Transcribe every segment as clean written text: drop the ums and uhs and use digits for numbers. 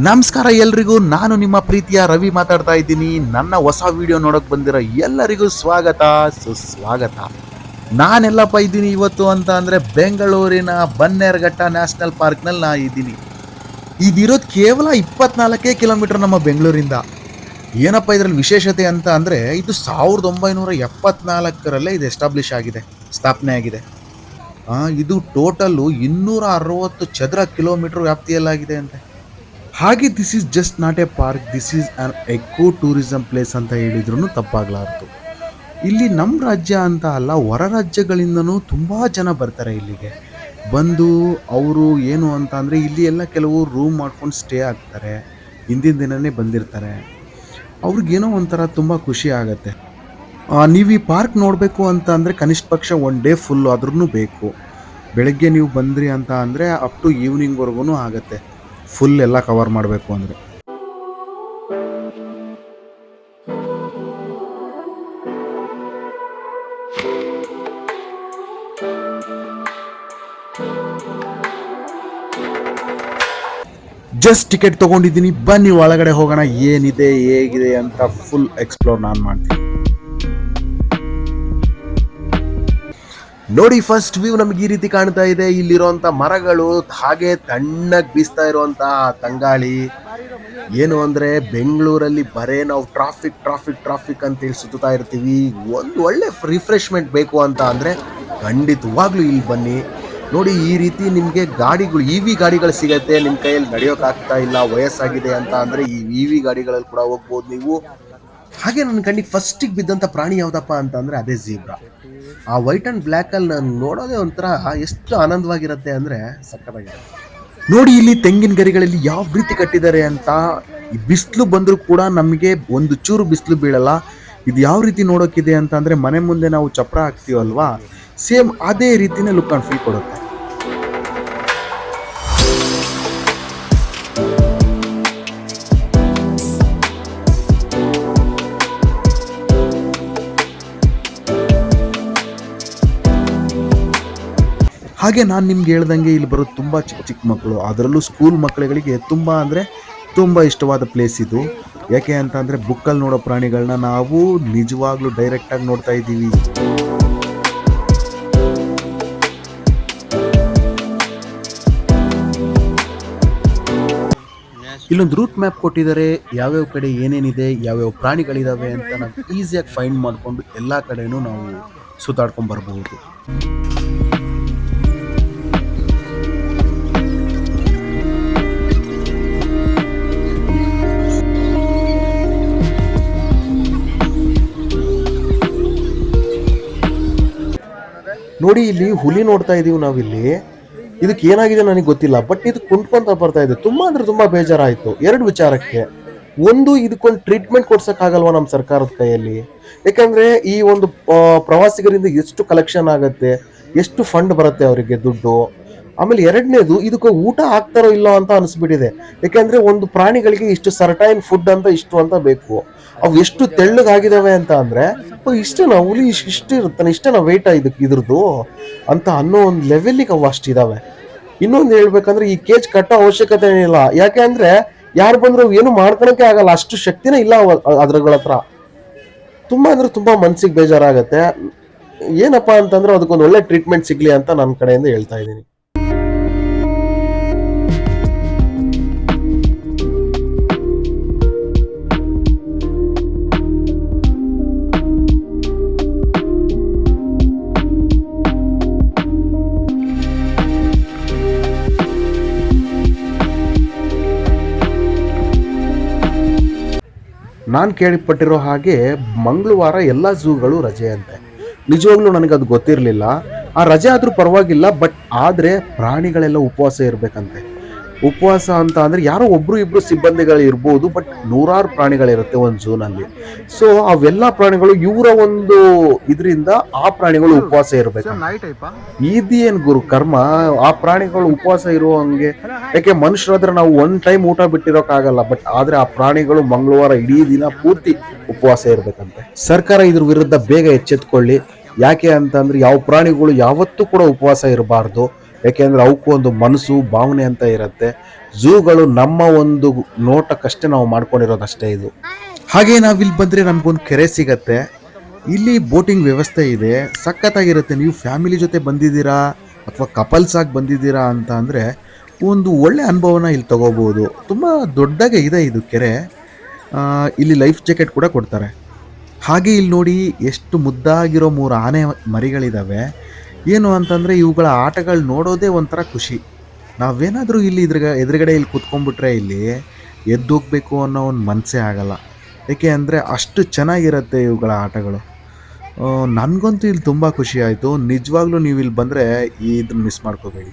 ನಮಸ್ಕಾರ ಎಲ್ರಿಗೂ, ನಾನು ನಿಮ್ಮ ಪ್ರೀತಿಯ ರವಿ ಮಾತಾಡ್ತಾ ಇದ್ದೀನಿ. ನನ್ನ ಹೊಸ ವಿಡಿಯೋ ನೋಡಕ್ ಬಂದಿರೋ ಎಲ್ಲರಿಗೂ ಸ್ವಾಗತ ಸುಸ್ವಾಗತ. ನಾನೆಲ್ಲಪ್ಪ ಇದ್ದೀನಿ ಇವತ್ತು ಅಂತ ಅಂದರೆ ಬೆಂಗಳೂರಿನ ಬನ್ನೇರುಘಟ್ಟ ನ್ಯಾಷನಲ್ ಪಾರ್ಕ್ನಲ್ಲಿ ನಾ ಇದ್ದೀನಿ. ಇದಿರೋದು ಕೇವಲ 24 ಕಿಲೋಮೀಟರ್ ನಮ್ಮ ಬೆಂಗಳೂರಿಂದ. ಏನಪ್ಪ ಇದರಲ್ಲಿ ವಿಶೇಷತೆ ಅಂತ ಅಂದರೆ, ಇದು 1974ರಲ್ಲೇ ಇದು ಎಸ್ಟಾಬ್ಲಿಷ್ ಆಗಿದೆ, ಸ್ಥಾಪನೆ ಆಗಿದೆ. ಇದು ಟೋಟಲ್ಲು 260 ಚದರ ಕಿಲೋಮೀಟರ್ ವ್ಯಾಪ್ತಿಯಲ್ಲಾಗಿದೆ ಅಂತೆ. ಹಾಗೆ this is just not a park, this is an eco tourism place ಅಂತ ಹೇಳಿದ್ರು ತಪ್ಪಾಗಲಾರ್ದು. ಇಲ್ಲಿ ನಮ್ಮ ರಾಜ್ಯ ಅಂತ ಅಲ್ಲ, ಹೊರ ರಾಜ್ಯಗಳಿಂದನೂ ತುಂಬ ಜನ ಬರ್ತಾರೆ ಇಲ್ಲಿಗೆ. ಬಂದು ಅವರು ಏನು ಅಂತ ಅಂದರೆ, ಇಲ್ಲಿ ಎಲ್ಲ ಕೆಲವು ರೂಮ್ ಮಾಡ್ಕೊಂಡು ಸ್ಟೇ ಆಗ್ತಾರೆ, ಹಿಂದಿನ ದಿನವೇ ಬಂದಿರ್ತಾರೆ. ಅವ್ರಿಗೇನೋ ಒಂಥರ ತುಂಬ ಖುಷಿ ಆಗುತ್ತೆ. ನೀವು ಈ ಪಾರ್ಕ್ ನೋಡಬೇಕು ಅಂತ ಅಂದರೆ ಕನಿಷ್ಠ ಪಕ್ಷ 1 ಡೇ ಫುಲ್ಲು ಆದ್ರೂ ಬೇಕು. ಬೆಳಗ್ಗೆ ನೀವು ಬಂದ್ರಿ ಅಂತ ಅಂದರೆ ಅಪ್ ಟು ಈವ್ನಿಂಗ್ವರೆಗೂ ಆಗುತ್ತೆ ಫುಲ್ ಎಲ್ಲ ಕವರ್ ಮಾಡಬೇಕು ಅಂದರೆ. ಜಸ್ಟ್ ಟಿಕೆಟ್ ತೊಗೊಂಡಿದ್ದೀನಿ, ಬನ್ನಿ ಒಳಗಡೆ ಹೋಗೋಣ, ಏನಿದೆ ಹೇಗಿದೆ ಅಂತ ಫುಲ್ ಎಕ್ಸ್ಪ್ಲೋರ್ ನಾನು ಮಾಡ್ತೀನಿ. ನೋಡಿ, ಫಸ್ಟ್ ವ್ಯೂ ನಮಗೆ ಈ ರೀತಿ ಕಾಣ್ತಾ ಇದೆ. ಇಲ್ಲಿರುವಂಥ ಮರಗಳು, ಹಾಗೆ ತಣ್ಣಗೆ ಬೀಸ್ತಾ ಇರುವಂಥ ತಂಗಾಳಿ. ಏನು ಅಂದರೆ, ಬೆಂಗಳೂರಲ್ಲಿ ಬರೇ ನಾವು ಟ್ರಾಫಿಕ್ ಅಂತೇಳಿ ಸುತ್ತಾ ಇರ್ತೀವಿ. ಒಂದು ಒಳ್ಳೆ ರಿಫ್ರೆಶ್ಮೆಂಟ್ ಬೇಕು ಅಂತ ಅಂದರೆ ಖಂಡಿತವಾಗ್ಲೂ ಇಲ್ಲಿ ಬನ್ನಿ. ನೋಡಿ, ಈ ರೀತಿ ನಿಮಗೆ ಗಾಡಿಗಳು, EV ಗಾಡಿಗಳು ಸಿಗುತ್ತೆ. ನಿಮ್ಮ ಕೈಯಲ್ಲಿ ನಡೆಯೋಕ್ಕಾಗ್ತಾ ಇಲ್ಲ, ವಯಸ್ಸಾಗಿದೆ ಅಂತ ಅಂದರೆ ಈ EV ಗಾಡಿಗಳಲ್ಲಿ ಕೂಡ ಹೋಗ್ಬೋದು ನೀವು. ಹಾಗೆ ನನ್ನ ಕಣ್ಣಿಗೆ ಫಸ್ಟಿಗೆ ಬಿದ್ದಂಥ ಪ್ರಾಣಿ ಯಾವುದಪ್ಪ ಅಂತ ಅಂದರೆ ಅದೇ ಝೀಬ್ರಾ. ಆ ವೈಟ್ ಆ್ಯಂಡ್ ಬ್ಲ್ಯಾಕಲ್ಲಿ ನಾನು ನೋಡೋದೇ ಒಂಥರ ಎಷ್ಟು ಆನಂದವಾಗಿರುತ್ತೆ ಅಂದರೆ ಸಕ್ಕತ್ತಾಗಿರುತ್ತೆ. ನೋಡಿ, ಇಲ್ಲಿ ತೆಂಗಿನ ಗರಿಗಳಲ್ಲಿ ಯಾವ ರೀತಿ ಕಟ್ಟಿದ್ದಾರೆ ಅಂತ. ಈ ಬಿಸಿಲು ಬಂದರೂ ಕೂಡ ನಮಗೆ ಒಂದು ಚೂರು ಬಿಸಿಲು ಬೀಳಲ್ಲ. ಇದು ಯಾವ ರೀತಿ ನೋಡೋಕ್ಕಿದೆ ಅಂತ ಅಂದರೆ, ಮನೆ ಮುಂದೆ ನಾವು ಚಪ್ರ ಹಾಕ್ತೀವಲ್ವಾ, ಸೇಮ್ ಅದೇ ರೀತಿನೇ ಲುಕ್ ಆ್ಯಂಡ್ ಫೀಲ್ ಕೊಡುತ್ತೆ. ಹಾಗೆ ನಾನು ನಿಮ್ಗೆ ಹೇಳ್ದಂಗೆ ಇಲ್ಲಿ ಬರೋದು ತುಂಬ ಚಿಕ್ಕ ಮಕ್ಕಳು, ಅದರಲ್ಲೂ ಸ್ಕೂಲ್ ಮಕ್ಕಳುಗಳಿಗೆ ತುಂಬ ಅಂದರೆ ತುಂಬ ಇಷ್ಟವಾದ ಪ್ಲೇಸ್ ಇದು. ಯಾಕೆ ಅಂತ ಅಂದರೆ, ಬುಕ್ಕಲ್ಲಿ ನೋಡೋ ಪ್ರಾಣಿಗಳನ್ನ ನಾವು ನಿಜವಾಗ್ಲೂ ಡೈರೆಕ್ಟಾಗಿ ನೋಡ್ತಾ ಇದ್ದೀವಿ. ಇಲ್ಲೊಂದು ರೂಟ್ ಮ್ಯಾಪ್ ಕೊಟ್ಟಿದ್ದಾರೆ, ಯಾವ್ಯಾವ ಕಡೆ ಏನೇನಿದೆ, ಯಾವ್ಯಾವ ಪ್ರಾಣಿಗಳಿದಾವೆ ಅಂತ ನಾವು ಈಸಿಯಾಗಿ ಫೈಂಡ್ ಮಾಡಿಕೊಂಡು ಎಲ್ಲ ಕಡೆನೂ ನಾವು ಸುತ್ತಾಡ್ಕೊಂಡು ಬರಬಹುದು. ನೋಡಿ, ಇಲ್ಲಿ ಹುಲಿ ನೋಡ್ತಾ ಇದೀವಿ ನಾವಿಲ್ಲಿ. ಇದಕ್ಕೆ ಏನಾಗಿದೆ ನನಗೆ ಗೊತ್ತಿಲ್ಲ, ಬಟ್ ಇದು ಕುಂಟ್ಕೊಂತ ಬರ್ತಾ ಇದೆ. ತುಂಬಾ ಅಂದ್ರೆ ತುಂಬಾ ಬೇಜಾರಾಯ್ತು 2 ವಿಚಾರಕ್ಕೆ. ಒಂದು, ಇದಕ್ಕೊಂದು ಟ್ರೀಟ್ಮೆಂಟ್ ಕೊಡ್ಸಕ್ಕಾಗಲ್ವಾ ನಮ್ಮ ಸರ್ಕಾರದ ಕೈಯಲ್ಲಿ? ಯಾಕಂದ್ರೆ ಈ ಒಂದು ಪ್ರವಾಸಿಗರಿಂದ ಎಷ್ಟು ಕಲೆಕ್ಷನ್ ಆಗುತ್ತೆ, ಎಷ್ಟು ಫಂಡ್ ಬರುತ್ತೆ ಅವರಿಗೆ ದುಡ್ಡು. ಆಮೇಲೆ ಎರಡನೇದು, ಇದಕ್ಕೆ ಊಟ ಆಗ್ತಾರೋ ಇಲ್ಲೋ ಅಂತ ಅನಿಸ್ಬಿಟ್ಟಿದೆ. ಯಾಕೆಂದ್ರೆ ಒಂದು ಪ್ರಾಣಿಗಳಿಗೆ ಇಷ್ಟು ಸರ್ಟೈನ್ ಫುಡ್ ಅಂತ ಇಷ್ಟು ಅಂತ ಬೇಕು. ಅವು ಎಷ್ಟು ತೆಳ್ಳಗಾಗಿದಾವೆ ಅಂತ ಅಂದ್ರೆ, ಇಷ್ಟೇನಾ ಹುಲಿ ಇಷ್ಟು ಇರುತ್ತಾನೆ, ಇಷ್ಟೇನಾ ವೆಯ್ಟ್ ಇದ್ರದ್ದು ಅಂತ ಅನ್ನೋ ಒಂದು ಲೆವೆಲ್ಗೆ ಅವು ಅಷ್ಟಿದಾವೆ. ಇನ್ನೊಂದು ಹೇಳ್ಬೇಕಂದ್ರೆ, ಈ ಕೇಜ್ ಕಟ್ಟೋ ಅವಶ್ಯಕತೆ ಏನಿಲ್ಲ. ಯಾಕೆ ಅಂದ್ರೆ ಯಾರು ಬಂದ್ರು ಏನು ಮಾಡ್ಕೊಳಕ್ಕೆ ಆಗಲ್ಲ, ಅಷ್ಟು ಶಕ್ತಿನೇ ಇಲ್ಲ ಅದ್ರಗಳ ಹತ್ರ. ತುಂಬಾ ಅಂದ್ರೆ ತುಂಬಾ ಮನ್ಸಿಗೆ ಬೇಜಾರಾಗತ್ತೆ. ಏನಪ್ಪಾ ಅಂತಂದ್ರೆ, ಅದಕ್ಕೊಂದು ಒಳ್ಳೆ ಟ್ರೀಟ್ಮೆಂಟ್ ಸಿಗ್ಲಿ ಅಂತ ನನ್ನ ಕಡೆಯಿಂದ ಹೇಳ್ತಾ ಇದ್ದೀನಿ. ನಾನು ಕೇಳಿಪಟ್ಟಿರೋ ಹಾಗೆ ಮಂಗಳವಾರ ಎಲ್ಲ ಝೂಗಳು ರಜೆ ಅಂತೆ. ನಿಜವಾಗ್ಲೂ ನನಗದು ಗೊತ್ತಿರಲಿಲ್ಲ. ಆ ರಜೆ ಆದರೂ ಪರವಾಗಿಲ್ಲ, ಬಟ್ ಆದರೆ ಪ್ರಾಣಿಗಳೆಲ್ಲ ಉಪವಾಸ ಇರಬೇಕಂತೆ. ಉಪವಾಸ ಅಂತ ಅಂದರೆ ಯಾರೋ ಒಬ್ರು ಇಬ್ರು ಸಿಬ್ಬಂದಿಗಳು ಇರ್ಬೋದು, ಬಟ್ ನೂರಾರು ಪ್ರಾಣಿಗಳಿರುತ್ತೆ ಒಂದು ಝೂನಲ್ಲಿ. ಸೊ ಅವೆಲ್ಲ ಪ್ರಾಣಿಗಳು ಇವರ ಒಂದು ಇದರಿಂದ ಆ ಪ್ರಾಣಿಗಳು ಉಪವಾಸ ಇರಬೇಕು. ಇದೇನು ಗುರು ಕರ್ಮ, ಆ ಪ್ರಾಣಿಗಳು ಉಪವಾಸ ಇರುವಂಗೆ. ಯಾಕೆ ಮನುಷ್ಯರಾದ್ರೆ ನಾವು 1 ಟೈಮ್ ಊಟ ಬಿಟ್ಟಿರೋಕ್ಕಾಗಲ್ಲ, ಬಟ್ ಆದ್ರೆ ಆ ಪ್ರಾಣಿಗಳು ಮಂಗಳವಾರ ಇಡೀ ದಿನ ಪೂರ್ತಿ ಉಪವಾಸ ಇರ್ಬೇಕಂತೆ. ಸರ್ಕಾರ ಇದ್ರ ವಿರುದ್ಧ ಬೇಗ ಎಚ್ಚೆತ್ಕೊಳ್ಳಿ. ಯಾಕೆ ಅಂತಂದ್ರೆ ಯಾವ ಪ್ರಾಣಿಗಳು ಯಾವತ್ತೂ ಕೂಡ ಉಪವಾಸ ಇರಬಾರ್ದು. ಯಾಕೆಂದ್ರೆ ಅವಕ್ಕೂ ಒಂದು ಮನಸ್ಸು ಭಾವನೆ ಅಂತ ಇರುತ್ತೆ. ಝೂಗಳು ನಮ್ಮ ಒಂದು ನೋಟಕ್ಕಷ್ಟೇ ನಾವು ಮಾಡ್ಕೊಂಡಿರೋದಷ್ಟೇ ಇದು. ಹಾಗೆ ನಾವಿಲ್ಲಿ ಬಂದರೆ ನಮಗೊಂದು ಕೆರೆ ಸಿಗತ್ತೆ. ಇಲ್ಲಿ ಬೋಟಿಂಗ್ ವ್ಯವಸ್ಥೆ ಇದೆ, ಸಖತ್ತಾಗಿರುತ್ತೆ. ನೀವು ಫ್ಯಾಮಿಲಿ ಜೊತೆ ಬಂದಿದ್ದೀರಾ ಅಥವಾ ಕಪಲ್ಸ್ ಆಗಿ ಬಂದಿದ್ದೀರಾ ಅಂತ ಅಂದರೆ ಒಂದು ಒಳ್ಳೆ ಅನುಭವನ ಇಲ್ಲಿ ತಗೋಬೋದು. ತುಂಬ ದೊಡ್ಡದಾಗೆ ಇದೆ ಇದು ಕೆರೆ. ಇಲ್ಲಿ ಲೈಫ್ ಜಾಕೆಟ್ ಕೂಡ ಕೊಡ್ತಾರೆ. ಹಾಗೆ ಇಲ್ಲಿ ನೋಡಿ ಎಷ್ಟು ಮುದ್ದಾಗಿರೋ 3 ಆನೆ ಮರಿಗಳಿದ್ದಾವೆ. ಏನು ಅಂತಂದರೆ ಇವುಗಳ ಆಟಗಳು ನೋಡೋದೇ ಒಂಥರ ಖುಷಿ. ನಾವೇನಾದರೂ ಇಲ್ಲಿ ಎದುರುಗಡೆ ಇಲ್ಲಿ ಕುತ್ಕೊಂಡ್ಬಿಟ್ರೆ ಇಲ್ಲಿ ಎದ್ದೋಗ್ಬೇಕು ಅನ್ನೋ ಒಂದು ಮನಸ್ಸೇ ಆಗಲ್ಲ. ಏಕೆ ಅಂದರೆ ಅಷ್ಟು ಚೆನ್ನಾಗಿರುತ್ತೆ ಇವುಗಳ ಆಟಗಳು. ನನಗಂತೂ ಇಲ್ಲಿ ತುಂಬ ಖುಷಿ ಆಯಿತು. ನಿಜವಾಗ್ಲೂ ನೀವು ಇಲ್ಲಿ ಬಂದರೆ ಇದನ್ನ ಮಿಸ್ ಮಾಡ್ಕೋಬೇಡಿ.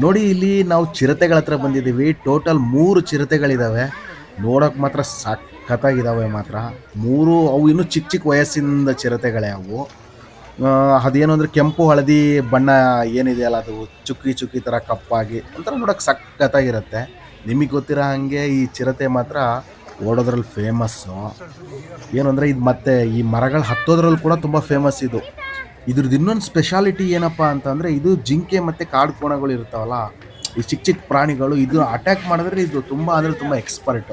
ನೋಡಿ ಇಲ್ಲಿ ನಾವು ಚಿರತೆಗಳ ಹತ್ರ ಬಂದಿದ್ದೀವಿ. ಟೋಟಲ್ 3 ಚಿರತೆಗಳಿದ್ದಾವೆ. ನೋಡೋಕೆ ಮಾತ್ರ ಸಖತ್ತಾಗಿದ್ದಾವೆ ಮಾತ್ರ. 3 ಅವು ಇನ್ನೂ ಚಿಕ್ಕ ಚಿಕ್ಕ ವಯಸ್ಸಿಂದ ಚಿರತೆಗಳೇ ಅವು. ಅದೇನು ಅಂದರೆ ಕೆಂಪು ಹಳದಿ ಬಣ್ಣ ಏನಿದೆಯಲ್ಲ ಅದು ಚುಕ್ಕಿ ಚುಕ್ಕಿ ಥರ ಕಪ್ಪಾಗಿ ಒಂಥರ ನೋಡೋಕೆ ಸಖತ್ತಾಗಿರುತ್ತೆ. ನಿಮಗೆ ಗೊತ್ತಿರೋ ಹಾಗೆ ಈ ಚಿರತೆ ಮಾತ್ರ ಓಡೋದ್ರಲ್ಲಿ ಫೇಮಸ್ಸು. ಏನು ಅಂದರೆ ಇದು ಮತ್ತೆ ಈ ಮರಗಳು ಹತ್ತೋದ್ರಲ್ಲಿ ಕೂಡ ತುಂಬ ಫೇಮಸ್ ಇದು. ಇದ್ರದ್ದು ಇನ್ನೊಂದು ಸ್ಪೆಷಾಲಿಟಿ ಏನಪ್ಪ ಅಂತಂದರೆ ಇದು ಜಿಂಕೆ ಮತ್ತು ಕಾಡು ಕೋಣಗಳು ಇರ್ತಾವಲ್ಲ, ಈ ಚಿಕ್ಕ ಚಿಕ್ಕ ಪ್ರಾಣಿಗಳು ಇದು ಅಟ್ಯಾಕ್ ಮಾಡಿದ್ರೆ ಇದು ತುಂಬ ಅಂದರೆ ತುಂಬ ಎಕ್ಸ್ಪರ್ಟ್.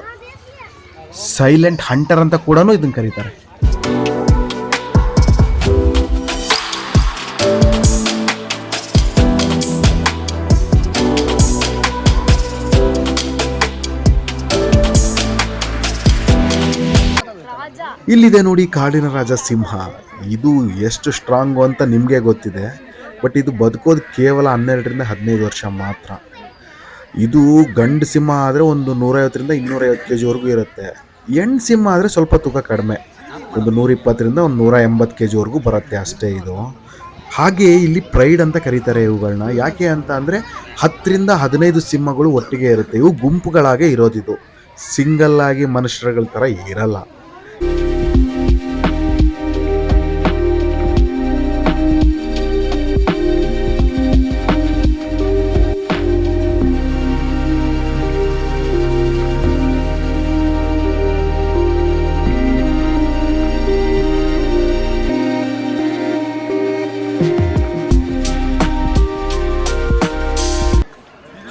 ಸೈಲೆಂಟ್ ಹಂಟರ್ ಅಂತ ಕೂಡ ಇದನ್ನು ಕರೀತಾರೆ. ಇಲ್ಲಿದೆ ನೋಡಿ ಕಾಡಿನ ರಾಜ ಸಿಂಹ. ಇದು ಎಷ್ಟು ಸ್ಟ್ರಾಂಗು ಅಂತ ನಿಮಗೆ ಗೊತ್ತಿದೆ. ಬಟ್ ಇದು ಬದುಕೋದು ಕೇವಲ 12ರಿಂದ 15 ವರ್ಷ ಮಾತ್ರ. ಇದು ಗಂಡು ಸಿಂಹ ಆದರೆ ಒಂದು 150ರಿಂದ 250 kg ಇರುತ್ತೆ. ಹೆಣ್ಣು ಸಿಂಹ ಆದರೆ ಸ್ವಲ್ಪ ತೂಕ ಕಡಿಮೆ, ಒಂದು 120ರಿಂದ ಒಂದು 180 kg ಬರುತ್ತೆ ಅಷ್ಟೇ ಇದು. ಹಾಗೆ ಇಲ್ಲಿ ಪ್ರೈಡ್ ಅಂತ ಕರೀತಾರೆ ಇವುಗಳನ್ನ. ಯಾಕೆ ಅಂತ ಅಂದರೆ 10ರಿಂದ 15 ಸಿಂಹಗಳು ಒಟ್ಟಿಗೆ ಇರುತ್ತೆ. ಇವು ಗುಂಪುಗಳಾಗೆ ಇರೋದಿದು, ಸಿಂಗಲ್ ಆಗಿ ಮನುಷ್ಯರುಗಳ ಥರ ಇರಲ್ಲ.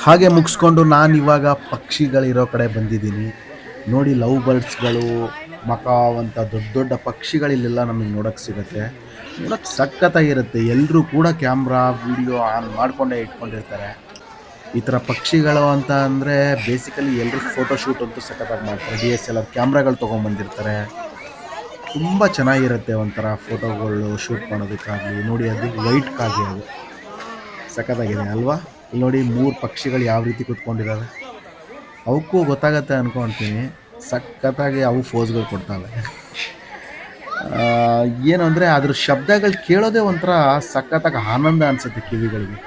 ಹಾಗೆ ಮುಗಿಸ್ಕೊಂಡು ನಾನು ಇವಾಗ ಪಕ್ಷಿಗಳಿರೋ ಕಡೆ ಬಂದಿದ್ದೀನಿ. ನೋಡಿ ಲವ್ ಬರ್ಡ್ಸ್ಗಳು, ಮಕಾವಂತ ದೊಡ್ಡ ದೊಡ್ಡ ಪಕ್ಷಿಗಳಿಲ್ಲೆಲ್ಲ ನಮಗೆ ನೋಡೋಕ್ಕೆ ಸಿಗುತ್ತೆ. ನೋಡೋಕ್ಕೆ ಸಖತ್ತಾಗಿರುತ್ತೆ. ಎಲ್ಲರೂ ಕೂಡ ಕ್ಯಾಮ್ರಾ ವಿಡಿಯೋ ಆನ್ ಮಾಡಿಕೊಂಡೇ ಇಟ್ಕೊಂಡಿರ್ತಾರೆ. ಈ ಥರ ಪಕ್ಷಿಗಳು ಅಂತ ಅಂದರೆ ಬೇಸಿಕಲಿ ಎಲ್ಲರೂ ಫೋಟೋಶೂಟ್ ಅಂತೂ ಸಖತ್ತಾಗಿ ಮಾಡ್ತಾರೆ. DSLR ಕ್ಯಾಮ್ರಾಗಳು ತೊಗೊಂಬಂದಿರ್ತಾರೆ. ತುಂಬ ಚೆನ್ನಾಗಿರುತ್ತೆ ಒಂಥರ ಫೋಟೋಗಳು ಶೂಟ್ ಮಾಡೋದಕ್ಕಾಗಲಿ. ನೋಡಿ ಅದು ವೈಟ್ ಕಾಗೆ, ಅದು ಸಖತ್ತಾಗಿದೆ ಅಲ್ವಾ? ಇಲ್ಲಿ ನೋಡಿ 3 ಪಕ್ಷಿಗಳು ಯಾವ ರೀತಿ ಕೂತ್ಕೊಂಡಿದ್ದಾವೆ. ಅವಕ್ಕೂ ಗೊತ್ತಾಗತ್ತೆ ಅಂದ್ಕೊಳ್ತೀನಿ. ಸಖತ್ತಾಗಿ ಅವು ಫೋಸ್ಗಳು ಕೊಡ್ತವೆ. ಏನು ಅಂದರೆ ಅದ್ರ ಶಬ್ದಗಳು ಕೇಳೋದೇ ಒಂಥರ ಸಖತ್ತಾಗಿ ಆನಂದ ಅನಿಸುತ್ತೆ ಕಿವಿಗಳಿಗೆ.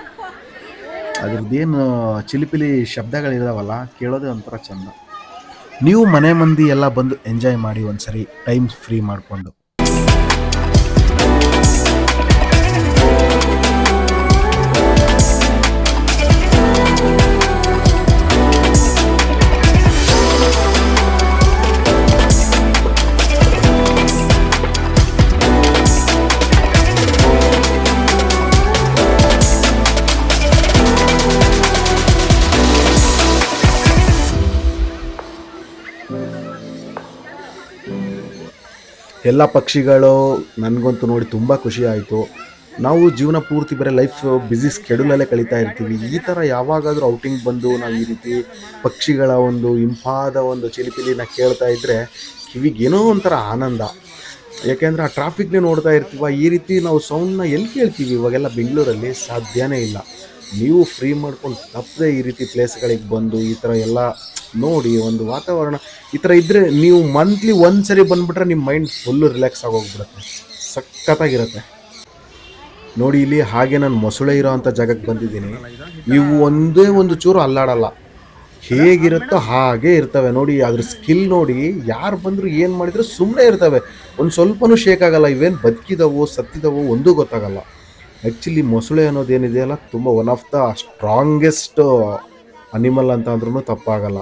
ಅದ್ರದ್ದೇನು ಚಿಲಿಪಿಲಿ ಶಬ್ದಗಳಿದಾವಲ್ಲ, ಕೇಳೋದೇ ಒಂಥರ ಚೆಂದ. ನೀವು ಮನೆ ಮಂದಿ ಎಲ್ಲ ಬಂದು ಎಂಜಾಯ್ ಮಾಡಿ ಒಂದ್ಸರಿ ಟೈಮ್ ಫ್ರೀ ಮಾಡಿಕೊಂಡು. ಎಲ್ಲ ಪಕ್ಷಿಗಳು ನನಗಂತೂ ನೋಡಿ ತುಂಬ ಖುಷಿ ಆಯಿತು. ನಾವು ಜೀವನ ಪೂರ್ತಿ ಬರೀ ಲೈಫ್ ಬ್ಯುಸಿ ಸ್ಕೆಡ್ಯೂಲಲ್ಲೇ ಕಳೀತಾ ಇರ್ತೀವಿ. ಈ ಥರ ಯಾವಾಗಾದರೂ ಔಟಿಂಗ್ ಬಂದು ನಾವು ಈ ರೀತಿ ಪಕ್ಷಿಗಳ ಒಂದು ಇಂಪಾದ ಒಂದು ಚಿಲಿಪಿಲಿನ ಕೇಳ್ತಾ ಇದ್ದರೆ ಕಿವಿಗೇನೋ ಒಂಥರ ಆನಂದ. ಯಾಕೆಂದರೆ ಆ ಟ್ರಾಫಿಕ್ನೇ ನೋಡ್ತಾ ಇರ್ತೀವ, ಈ ರೀತಿ ನಾವು ಸೌಂಡ್ನ ಎಲ್ಲಿ ಕೇಳ್ತೀವಿ? ಇವಾಗೆಲ್ಲ ಬೆಂಗಳೂರಲ್ಲಿ ಸಾಧ್ಯನೇ ಇಲ್ಲ. ನೀವು ಫ್ರೀ ಮಾಡ್ಕೊಂಡು ತಪ್ಪದೆ ಈ ರೀತಿ ಪ್ಲೇಸ್ಗಳಿಗೆ ಬಂದು ಈ ಥರ ಎಲ್ಲ ನೋಡಿ ಒಂದು ವಾತಾವರಣ ಈ ಥರ ಇದ್ದರೆ ನೀವು ಮಂತ್ಲಿ ಒಂದ್ಸರಿ ಬಂದುಬಿಟ್ರೆ ನಿಮ್ಮ ಮೈಂಡ್ ಫುಲ್ಲು ರಿಲ್ಯಾಕ್ಸ್ ಆಗೋಗ್ಬಿಡುತ್ತೆ. ಸಖತ್ತಾಗಿರುತ್ತೆ. ನೋಡಿ ಇಲ್ಲಿ ಹಾಗೆ ನಾನು ಮೊಸಳೆ ಇರೋ ಅಂಥ ಜಾಗಕ್ಕೆ ಬಂದಿದ್ದೀನಿ. ಇವು ಒಂದೇ ಒಂದು ಚೂರು ಅಲ್ಲಾಡಲ್ಲ. ಹೇಗಿರುತ್ತೋ ಹಾಗೆ ಇರ್ತವೆ ನೋಡಿ. ಅದ್ರ ಸ್ಕಿಲ್ ನೋಡಿ, ಯಾರು ಬಂದ್ರು ಏನು ಮಾಡಿದ್ರು ಸುಮ್ಮನೆ ಇರ್ತವೆ. ಒಂದು ಸ್ವಲ್ಪನೂ ಶೇಕ್ ಆಗಲ್ಲ. ಇವೇನು ಬದುಕಿದವೋ ಸತ್ತಿದವೋ ಒಂದೂ ಗೊತ್ತಾಗಲ್ಲ. ಆ್ಯಕ್ಚುಲಿ ಮೊಸಳೆ ಅನ್ನೋದೇನಿದೆಯಲ್ಲ, ತುಂಬ one of the strongest animal ಅಂತ ಅಂದ್ರೂ ತಪ್ಪಾಗಲ್ಲ.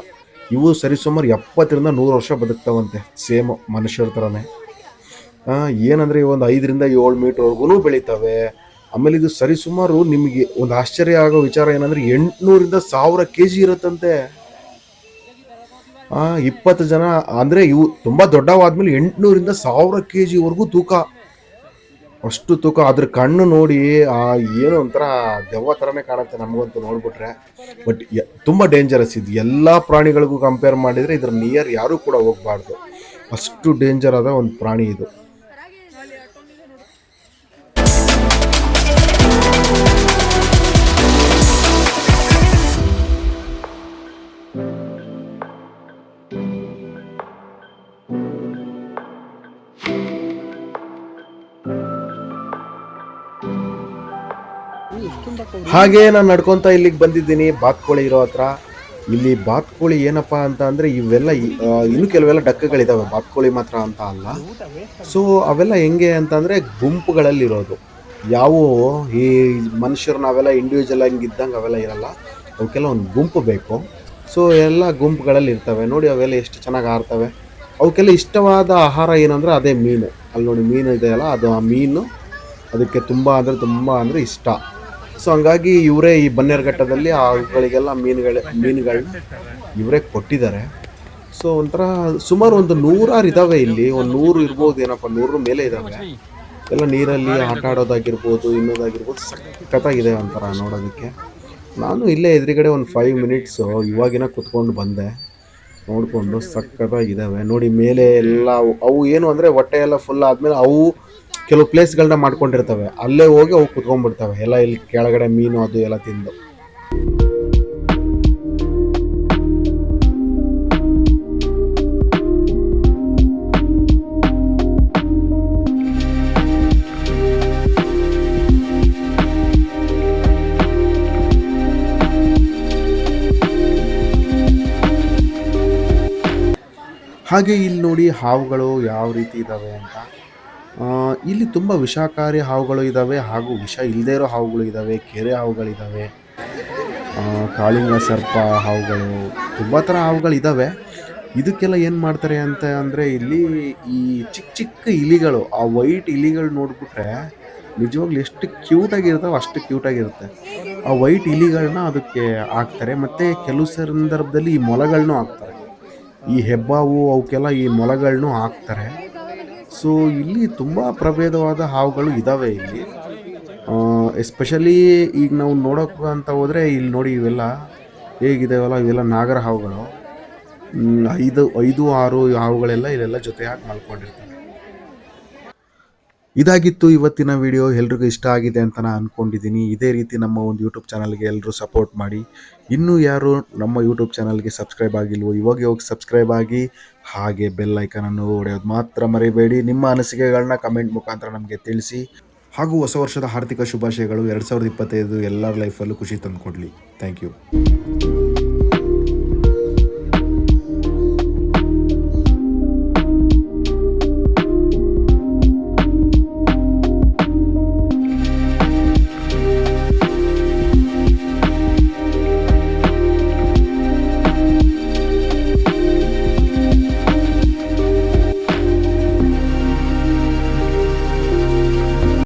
ಇವು ಸರಿಸುಮಾರು 70 ರಿಂದ 100 ವರ್ಷ ಬದುಕ್ತಾವಂತೆ, ಸೇಮ್ ಮನುಷ್ಯರ ಥರನೇ. ಏನಂದರೆ ಒಂದು 5 ರಿಂದ 7 ಮೀಟ್ರ್ವರೆಗೂ ಬೆಳಿತವೆ. ಆಮೇಲೆ ಇದು ಸರಿಸುಮಾರು ನಿಮಗೆ ಒಂದು ಆಶ್ಚರ್ಯ ಆಗೋ ವಿಚಾರ ಏನಂದರೆ 800 ರಿಂದ 1000 kg ಇರುತ್ತಂತೆ. 20 ಜನ ಅಂದರೆ ಇವು ತುಂಬ ದೊಡ್ಡವಾದ್ಮೇಲೆ 800 ರಿಂದ 1000 kg ತೂಕ. ಅಷ್ಟು ತೂಕ. ಅದ್ರ ಕಣ್ಣು ನೋಡಿ ಏನೋ ಒಂಥರ ದೆವ್ವ ಥರನೇ ಕಾಣುತ್ತೆ ನಮಗಂತೂ ನೋಡ್ಬಿಟ್ರೆ. ಬಟ್ ತುಂಬ ಡೇಂಜರಸ್ ಇದು. ಎಲ್ಲ ಪ್ರಾಣಿಗಳಿಗೂ ಕಂಪೇರ್ ಮಾಡಿದರೆ ಇದ್ರ ನಿಯರ್ ಯಾರೂ ಕೂಡ ಹೋಗಬಾರ್ದು. ಅಷ್ಟು ಡೇಂಜರ್ ಆದ ಒಂದು ಪ್ರಾಣಿ ಇದು. ಹಾಗೆ ನಾನು ನಡ್ಕೊತ ಇಲ್ಲಿಗೆ ಬಂದಿದ್ದೀನಿ, ಬಾತ್ಕೋಳಿ ಇರೋ ಹತ್ರ. ಇಲ್ಲಿ ಬಾತ್ಕೋಳಿ ಏನಪ್ಪ ಅಂತ ಅಂದರೆ ಇವೆಲ್ಲ ಇನ್ನು ಕೆಲವೆಲ್ಲ ಡಕ್ಕಗಳಿದ್ದಾವೆ, ಬಾತ್ಕೋಳಿ ಮಾತ್ರ ಅಂತ ಅಲ್ಲ. ಸೊ ಅವೆಲ್ಲ ಹೆಂಗೆ ಅಂತಂದರೆ ಗುಂಪುಗಳಲ್ಲಿರೋದು. ಯಾವುವು ಈ ಮನುಷ್ಯರು ನಾವೆಲ್ಲ ಇಂಡಿವಿಜುವಲ್ ಆಗಿ ಇದ್ದಂಗೆ ಅವೆಲ್ಲ ಇರಲ್ಲ. ಅವಕ್ಕೆಲ್ಲ ಒಂದು ಗುಂಪು ಬೇಕು. ಸೊ ಎಲ್ಲ ಗುಂಪುಗಳಲ್ಲಿ ಇರ್ತವೆ ನೋಡಿ. ಅವೆಲ್ಲ ಎಷ್ಟು ಚೆನ್ನಾಗಿ ಆಡ್ತವೆ. ಅವಕ್ಕೆಲ್ಲ ಇಷ್ಟವಾದ ಆಹಾರ ಏನಂದರೆ ಅದೇ ಮೀನು. ಅಲ್ಲಿ ನೋಡಿ ಮೀನು ಇದೆಯಲ್ಲ, ಅದು ಆ ಮೀನು ಅದಕ್ಕೆ ತುಂಬ ಅಂದರೆ ಇಷ್ಟ. ಸೊ ಹಂಗಾಗಿ ಇವರೇ ಈ ಬನ್ನೇರುಘಟ್ಟದಲ್ಲಿ ಅವುಗಳಿಗೆಲ್ಲ ಮೀನುಗಳನ್ನ ಇವರೇ ಕೊಟ್ಟಿದ್ದಾರೆ. ಸೊ ಒಂಥರ ಸುಮಾರು ಒಂದು 100 ಇದ್ದಾವೆ ಇಲ್ಲಿ. ಒಂದು 100 ಇರ್ಬೋದು ಏನಪ್ಪ, 100 ಮೇಲೆ ಇದ್ದಾವೆ. ಎಲ್ಲ ನೀರಲ್ಲಿ ಆಟ ಆಡೋದಾಗಿರ್ಬೋದು, ಇನ್ನೋದಾಗಿರ್ಬೋದು, ಸಖತ್ತಾಗಿದೆ ಒಂಥರ ನೋಡೋದಕ್ಕೆ. ನಾನು ಇಲ್ಲೇ ಎದುರುಗಡೆ ಒಂದು 5 ಮಿನಿಟ್ಸು ಇವಾಗಿನ ಕುತ್ಕೊಂಡು ಬಂದೆ, ನೋಡಿಕೊಂಡು ಸಖತ್ತಾಗಿದ್ದಾವೆ ನೋಡಿ. ಮೇಲೆ ಎಲ್ಲ ಅವು ಏನು ಅಂದರೆ ಹೊಟ್ಟೆ ಎಲ್ಲ ಫುಲ್ ಆದಮೇಲೆ ಅವು ಕೆಲವು ಪ್ಲೇಸ್ಗಳನ್ನ ಮಾಡ್ಕೊಂಡಿರ್ತವೆ, ಅಲ್ಲೇ ಹೋಗಿ ಅವು ಕುತ್ಕೊಂಡ್ಬಿಡ್ತವೆ ಎಲ್ಲ. ಇಲ್ಲಿ ಕೆಳಗಡೆ ಮೀನು ಅದು ಎಲ್ಲ ತಿಂದು. ಹಾಗೆ ಇಲ್ಲಿ ನೋಡಿ ಹಾವುಗಳು ಯಾವ ರೀತಿ ಇದ್ದಾವೆ ಅಂತ. ಇಲ್ಲಿ ತುಂಬ ವಿಷಕಾರಿ ಹಾವುಗಳು ಇದ್ದಾವೆ, ಹಾಗೂ ವಿಷ ಇಲ್ಲದೇ ಇರೋ ಹಾವುಗಳು ಇದ್ದಾವೆ, ಕೆರೆ ಹಾವುಗಳಿದ್ದಾವೆ, ಕಾಳಿಂಗ ಸರ್ಪ ಹಾವುಗಳು, ತುಂಬ ಥರ ಹಾವುಗಳಿದ್ದಾವೆ. ಇದಕ್ಕೆಲ್ಲ ಏನು ಮಾಡ್ತಾರೆ ಅಂತ ಅಂದರೆ ಇಲ್ಲಿ ಈ ಚಿಕ್ಕ ಚಿಕ್ಕ ಇಲಿಗಳು, ಆ ವೈಟ್ ಇಲಿಗಳು ನೋಡಿಬಿಟ್ರೆ ನಿಜವಾಗ್ಲೂ ಎಷ್ಟು ಕ್ಯೂಟಾಗಿರ್ತಾವೆ ಅಷ್ಟು ಕ್ಯೂಟಾಗಿರುತ್ತೆ. ಆ ವೈಟ್ ಇಲಿಗಳನ್ನ ಅದಕ್ಕೆ ಹಾಕ್ತಾರೆ. ಮತ್ತು ಕೆಲವು ಸಂದರ್ಭದಲ್ಲಿ ಈ ಮೊಲಗಳನ್ನೂ ಹಾಕ್ತಾರೆ. ಈ ಹೆಬ್ಬಾವು ಅವಕ್ಕೆಲ್ಲ ಈ ಮೊಲಗಳನ್ನೂ ಹಾಕ್ತಾರೆ. ಸೊ ಇಲ್ಲಿ ತುಂಬ ಪ್ರಭೇದವಾದ ಹಾವುಗಳು ಇದ್ದಾವೆ ಇಲ್ಲಿ. ಎಸ್ಪೆಷಲಿ ಈಗ ನಾವು ನೋಡೋಕೆ ಅಂತ ಹೋದರೆ ಇಲ್ಲಿ ನೋಡಿ ಇವೆಲ್ಲ ಹೇಗಿದಾವಲ್ಲ, ಇವೆಲ್ಲ ನಾಗರ ಹಾವುಗಳು. 5-6 ಹಾವುಗಳೆಲ್ಲ ಇಲ್ಲೆಲ್ಲ ಜೊತೆಯಾಗಿ ಮಲ್ಕೊಂಡಿರ್ತವೆ. ಇದಾಗಿತ್ತು ಇವತ್ತಿನ ವಿಡಿಯೋ. ಎಲ್ರಿಗೂ ಇಷ್ಟ ಆಗಿದೆ ಅಂತ ನಾನು ಅಂದ್ಕೊಂಡಿದ್ದೀನಿ. ಇದೇ ರೀತಿ ನಮ್ಮ ಒಂದು ಯೂಟ್ಯೂಬ್ ಚಾನಲ್ಗೆ ಎಲ್ಲರೂ ಸಪೋರ್ಟ್ ಮಾಡಿ. ಇನ್ನೂ ಯಾರು ನಮ್ಮ ಯೂಟ್ಯೂಬ್ ಚಾನಲ್ಗೆ ಸಬ್ಸ್ಕ್ರೈಬ್ ಆಗಿಲ್ವೋ ಇವಾಗ ಹೋಗಿ ಸಬ್ಸ್ಕ್ರೈಬ್ ಆಗಿ, ಹಾಗೆ ಬೆಲ್ ಐಕನನ್ನು ಹೊಡೆಯೋದು ಮಾತ್ರ ಮರಿಬೇಡಿ. ನಿಮ್ಮ ಅನಿಸಿಕೆಗಳನ್ನ ಕಮೆಂಟ್ ಮುಖಾಂತರ ನಮಗೆ ತಿಳಿಸಿ. ಹಾಗೂ ಹೊಸ ವರ್ಷದ ಆರ್ಥಿಕ ಶುಭಾಶಯಗಳು. 2025 ಎಲ್ಲರ ಲೈಫಲ್ಲೂ ಖುಷಿ ತಂದುಕೊಡ್ಲಿ. Thank you.